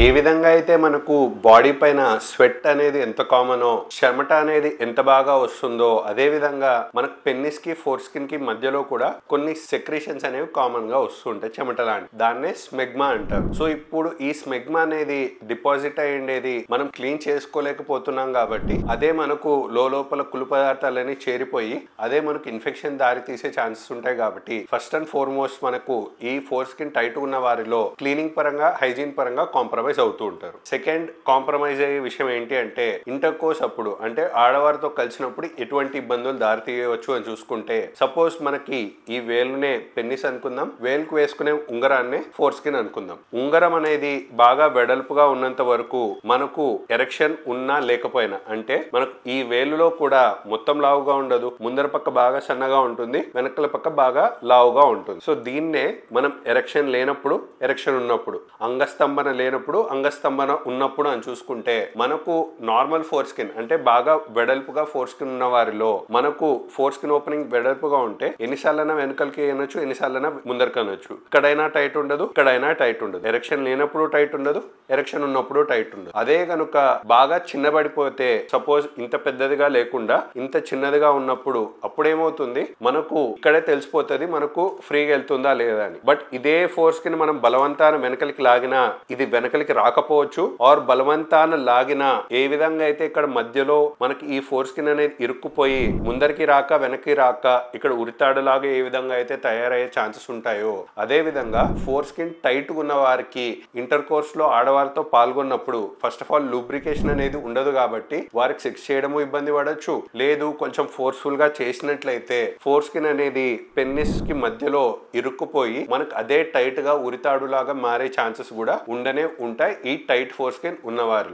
ఏ విధంగా అయితే మనకు బాడీ పైన స్వెట్ అనేది ఎంత కామనో, చెమట అనేది ఎంత బాగా వస్తుందో, అదే విధంగా మనకు పెన్నిస్ కి ఫోర్ స్కిన్ కి మధ్యలో కూడా కొన్ని సెక్రీషన్స్ అనేవి కామన్ గా వస్తుంటాయి, చెమట లాంటి. దాన్నే స్మెగ్మా అంటారు. సో ఇప్పుడు ఈ స్మెగ్మా అనేది డిపాజిట్ అయ్యేది మనం క్లీన్ చేసుకోలేకపోతున్నాం కాబట్టి అదే మనకు లోపల కులు పదార్థాలని చేరిపోయి అదే మనకు ఇన్ఫెక్షన్ దారి తీసే ఛాన్సెస్ ఉంటాయి. కాబట్టి ఫస్ట్ అండ్ ఫార్మోస్ట్ మనకు ఈ ఫోర్ స్కిన్ టైట్ ఉన్న వారిలో క్లీనింగ్ పరంగా, హైజీన్ పరంగా కాంప్రమైజ్ అవుతూ ఉంటారు. సెకండ్ కాంప్రమైజ్ అయ్యే విషయం ఏంటి అంటే ఇంటర్ కోర్స్ అప్పుడు, అంటే ఆడవారితో కలిసినప్పుడు ఎటువంటి ఇబ్బందులు దారి తీయవచ్చు అని చూసుకుంటే, సపోజ్ మనకి ఈ వేలునే పెన్నిస్ అనుకుందాం, వేలుకు వేసుకునే ఉంగరాన్నే ఫోర్ స్కిన్ అనుకుందాం. ఉంగరం అనేది బాగా వెడల్పుగా ఉన్నంత వరకు మనకు ఎరెక్షన్ ఉన్నా లేకపోయినా, అంటే మనకు ఈ వేలులో కూడా మొత్తం లావుగా ఉండదు, ముందర పక్క బాగా సన్నగా ఉంటుంది, వెనకల పక్క బాగా లావుగా ఉంటుంది. సో దీన్నే మనం ఎరెక్షన్ లేనప్పుడు, ఎరెక్షన్ ఉన్నప్పుడు, అంగస్తంభన లేనప్పుడు, అంగస్తంభన ఉన్నప్పుడు అని చూసుకుంటే, మనకు నార్మల్ ఫోర్ స్కిన్ అంటే బాగా వెడల్పుగా ఫోర్ స్కిన్ ఉన్న వారిలో మనకు ఫోర్ స్కిన్ ఓపెనింగ్ వెడల్పుగా ఉంటే ఎన్నిసార్లైనా వెనకలకి అనొచ్చు, ఎన్నిసార్లైనా ముందరికి అనొచ్చు. ఇక్కడైనా టైట్ ఉండదు, ఇక్కడైనా టైట్ ఉండదు. ఎరెక్షన్ లేనప్పుడు టైట్ ఉండదు, ఎరెక్షన్ ఉన్నప్పుడు టైట్ ఉండదు. అదే కనుక బాగా చిన్నబడిపోతే, సపోజ్ ఇంత పెద్దదిగా లేకుండా ఇంత చిన్నదిగా ఉన్నప్పుడు అప్పుడేమవుతుంది, మనకు ఇక్కడే తెలిసిపోతుంది మనకు ఫ్రీగా వెళ్తుందా లేదా అని. బట్ ఇదే ఫోర్ స్కిన్ మనం బలవంతాన వెనకలికి లాగినా ఇది వెనకలికి రాకపోవచ్చు, ఆర్ బలవంతాన లాగినా ఏ విధంగా అయితే ఇక్కడ మధ్యలో మనకి ఈ ఫోర్ స్కిన్ అనేది ఇరుక్కుపోయి ముందరికి రాక వెనక్కి రాక ఇక్కడ ఉరితాడులాగా ఏ విధంగా అయితే తయారయ్యే ఛాన్సెస్ ఉంటాయో, అదే విధంగా ఫోర్ స్కిన్ టైట్ ఉన్న వారికి ఇంటర్ కోర్స్ లో ఆడవారితో పాల్గొన్నప్పుడు ఫస్ట్ ఆఫ్ ఆల్ లూబ్రికేషన్ అనేది ఉండదు కాబట్టి వారికి సెక్స్ చేయడము ఇబ్బంది పడవచ్చు. లేదు కొంచెం ఫోర్స్ఫుల్ గా చేసినట్లయితే ఫోర్ స్కిన్ అనేది పెన్నిస్ కి మధ్యలో ఇరుక్కుపోయి మనకు అదే టైట్ గా ఉరితాడులాగా మారే ఛాన్సెస్ కూడా ఉండనే ఉంటాయి ఈ టైట్ ఫోర్ స్కిన్ ఉన్న వారిలో.